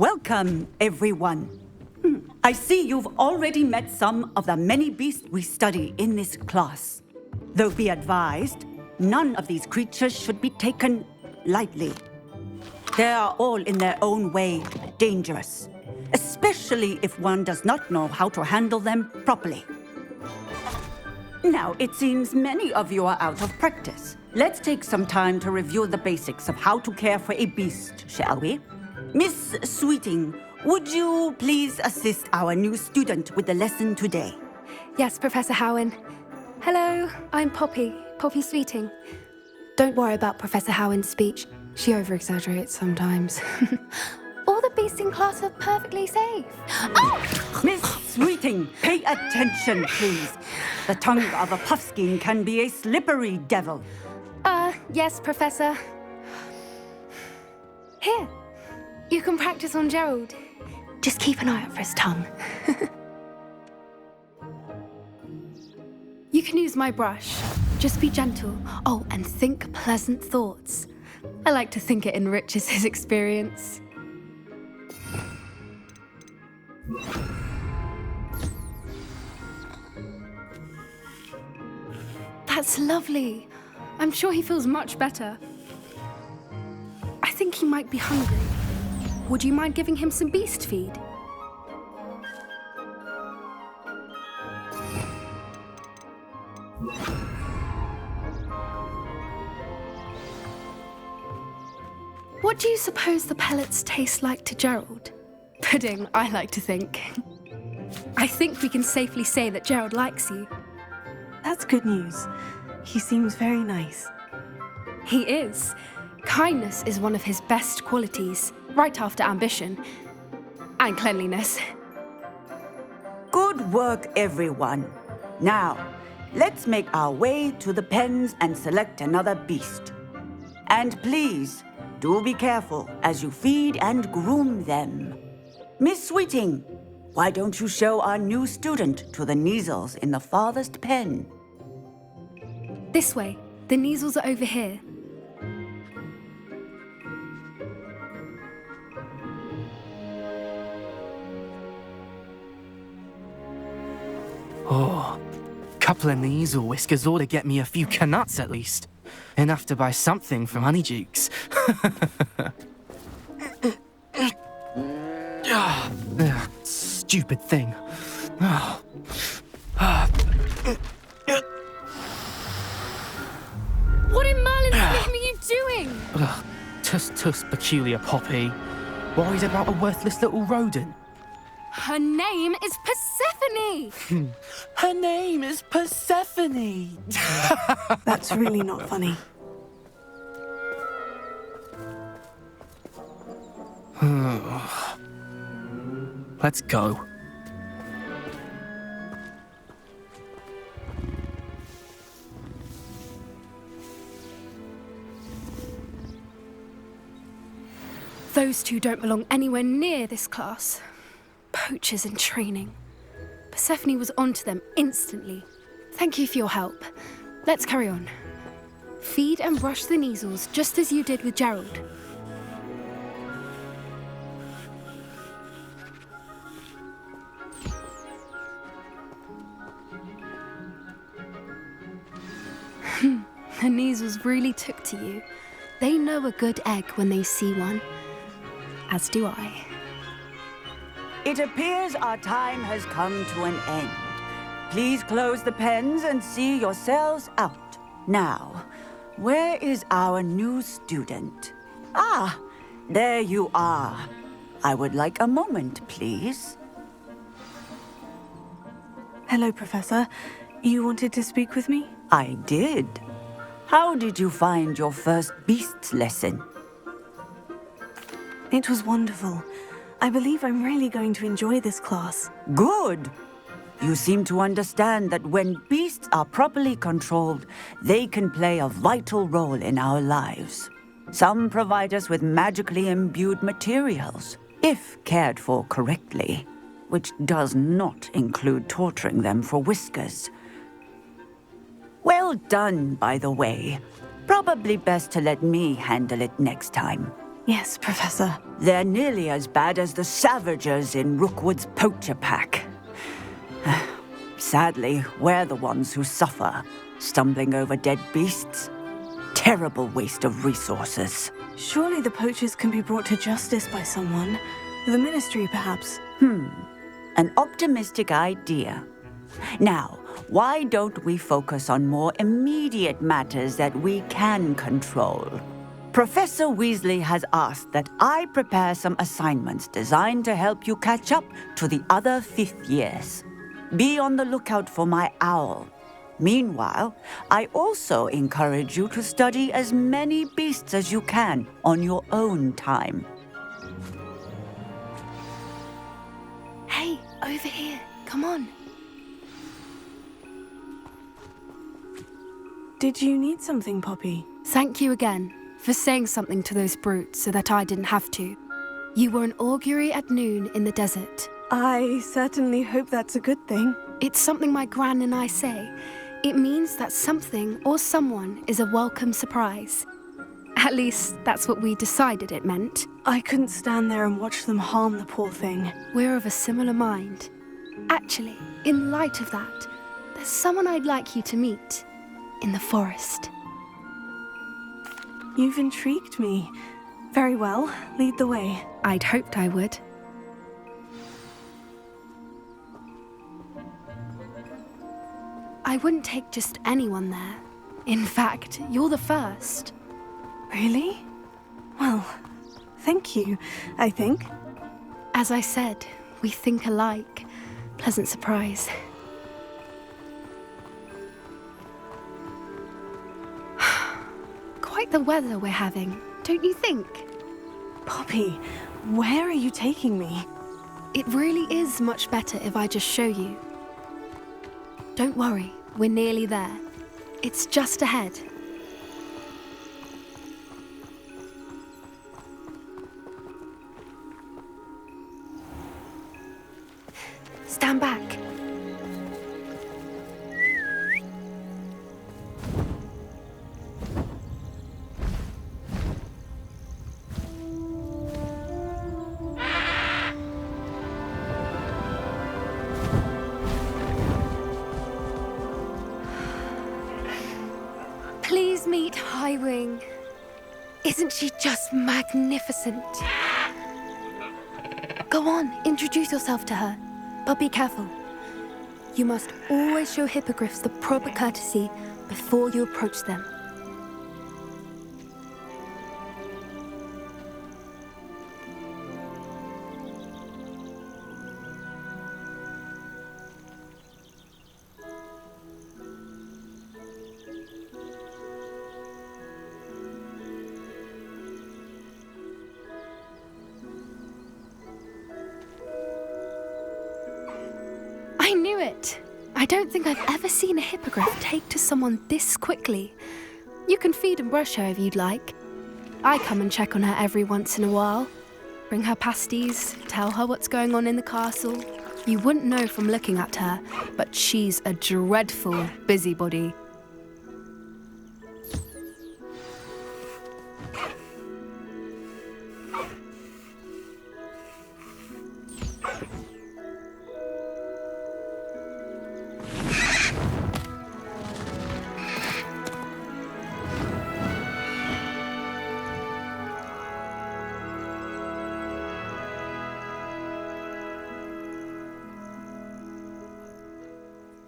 Welcome, everyone. I see you've already met some of the many beasts we study in this class. Though be advised, none of these creatures should be taken lightly. They are all in their own way dangerous, especially if one does not know how to handle them properly. Now, it seems many of you are out of practice. Let's take some time to review the basics of how to care for a beast, shall we? Miss Sweeting, would you please assist our new student with the lesson today? Yes, Professor Howen. Hello, I'm Poppy Sweeting. Don't worry about Professor Howen's speech. She over-exaggerates sometimes. All the beasts in class are perfectly safe. Oh! Miss Sweeting, pay attention, please. The tongue of a puffskein can be a slippery devil. Yes, Professor. Here, you can practice on Gerald. Just keep an eye out for his tongue. You can use my brush. Just be gentle. Oh, and think pleasant thoughts. I like to think it enriches his experience. That's lovely. I'm sure he feels much better. I think he might be hungry. Would you mind giving him some beast feed? What do you suppose the pellets taste like to Gerald? Pudding, I like to think. I think we can safely say that Gerald likes you. That's good news. He seems very nice. He is. Kindness is one of his best qualities, right after ambition and cleanliness. Good work, everyone. Now, let's make our way to the pens and select another beast. And please, do be careful as you feed and groom them. Miss Sweeting, why don't you show our new student to the Kneazles in the farthest pen? This way. The Kneazles are over here. Oh, couple of Kneazle whiskers ought to get me a few canuts at least. Enough to buy something from Honeydukes. Stupid thing. What in Merlin's name are you doing? Tuss, peculiar Poppy. Worried about a worthless little rodent. Her name is Persephone! Her name is Persephone! That's really not funny. Let's go. Those two don't belong anywhere near this class. Poachers in training. Persephone was onto them instantly. Thank you for your help. Let's carry on. Feed and brush the Kneazles just as you did with Gerald. The Kneazles really took to you. They know a good egg when they see one. As do I. It appears our time has come to an end. Please close the pens and see yourselves out. Now, where is our new student? Ah, there you are. I would like a moment, please. Hello, Professor. You wanted to speak with me? I did. How did you find your first beasts lesson? It was wonderful. I believe I'm really going to enjoy this class. Good. You seem to understand that when beasts are properly controlled, they can play a vital role in our lives. Some provide us with magically imbued materials, if cared for correctly, which does not include torturing them for whiskers. Well done, by the way. Probably best to let me handle it next time. Yes, Professor. They're nearly as bad as the Savagers in Rookwood's poacher pack. Sadly, we're the ones who suffer, stumbling over dead beasts. Terrible waste of resources. Surely the poachers can be brought to justice by someone. The Ministry, perhaps. An optimistic idea. Now, why don't we focus on more immediate matters that we can control? Professor Weasley has asked that I prepare some assignments designed to help you catch up to the other 5th years. Be on the lookout for my owl. Meanwhile, I also encourage you to study as many beasts as you can on your own time. Hey, over here. Come on. Did you need something, Poppy? Thank you again for saying something to those brutes so that I didn't have to. You were an augury at noon in the desert. I certainly hope that's a good thing. It's something my gran and I say. It means that something or someone is a welcome surprise. At least, that's what we decided it meant. I couldn't stand there and watch them harm the poor thing. We're of a similar mind. Actually, in light of that, there's someone I'd like you to meet. In the forest. You've intrigued me. Very well, lead the way. I'd hoped I would. I wouldn't take just anyone there. In fact, you're the first. Really? Well, thank you, I think. As I said, we think alike. Pleasant surprise. Quite the weather we're having, don't you think? Poppy, where are you taking me? It really is much better if I just show you. Don't worry, we're nearly there. It's just ahead. Stand back. Please meet Highwing. Isn't she just magnificent? Go on, introduce yourself to her. But be careful. You must always show hippogriffs the proper courtesy before you approach them. I knew it! I don't think I've ever seen a hippogriff take to someone this quickly. You can feed and brush her if you'd like. I come and check on her every once in a while. Bring her pasties, tell her what's going on in the castle. You wouldn't know from looking at her, but she's a dreadful busybody.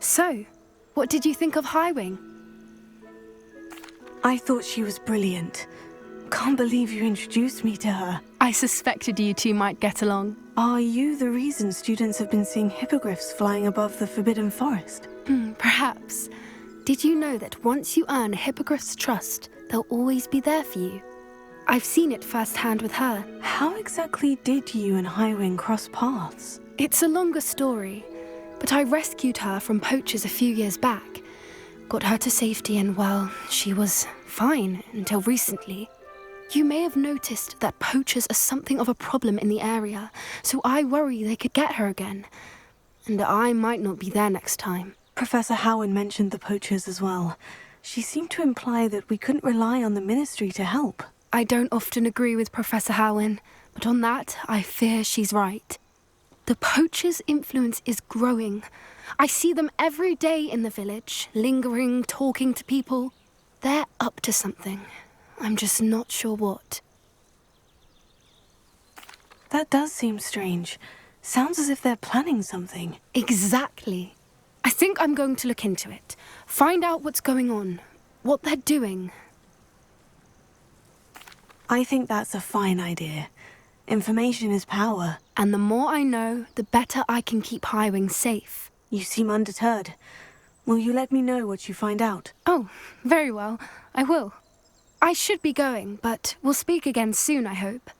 So, what did you think of Highwing? I thought she was brilliant. Can't believe you introduced me to her. I suspected you two might get along. Are you the reason students have been seeing hippogriffs flying above the Forbidden Forest? Perhaps. Did you know that once you earn a hippogriff's trust, they'll always be there for you? I've seen it firsthand with her. How exactly did you and Highwing cross paths? It's a longer story, but I rescued her from poachers a few years back. Got her to safety and, well, she was fine until recently. You may have noticed that poachers are something of a problem in the area, so I worry they could get her again. And I might not be there next time. Professor Howard mentioned the poachers as well. She seemed to imply that we couldn't rely on the Ministry to help. I don't often agree with Professor Howin, but on that, I fear she's right. The poachers' influence is growing. I see them every day in the village, lingering, talking to people. They're up to something. I'm just not sure what. That does seem strange. Sounds as if they're planning something. Exactly. I think I'm going to look into it. Find out what's going on, what they're doing. I think that's a fine idea. Information is power. And the more I know, the better I can keep Highwing safe. You seem undeterred. Will you let me know what you find out? Oh, very well. I will. I should be going, but we'll speak again soon, I hope.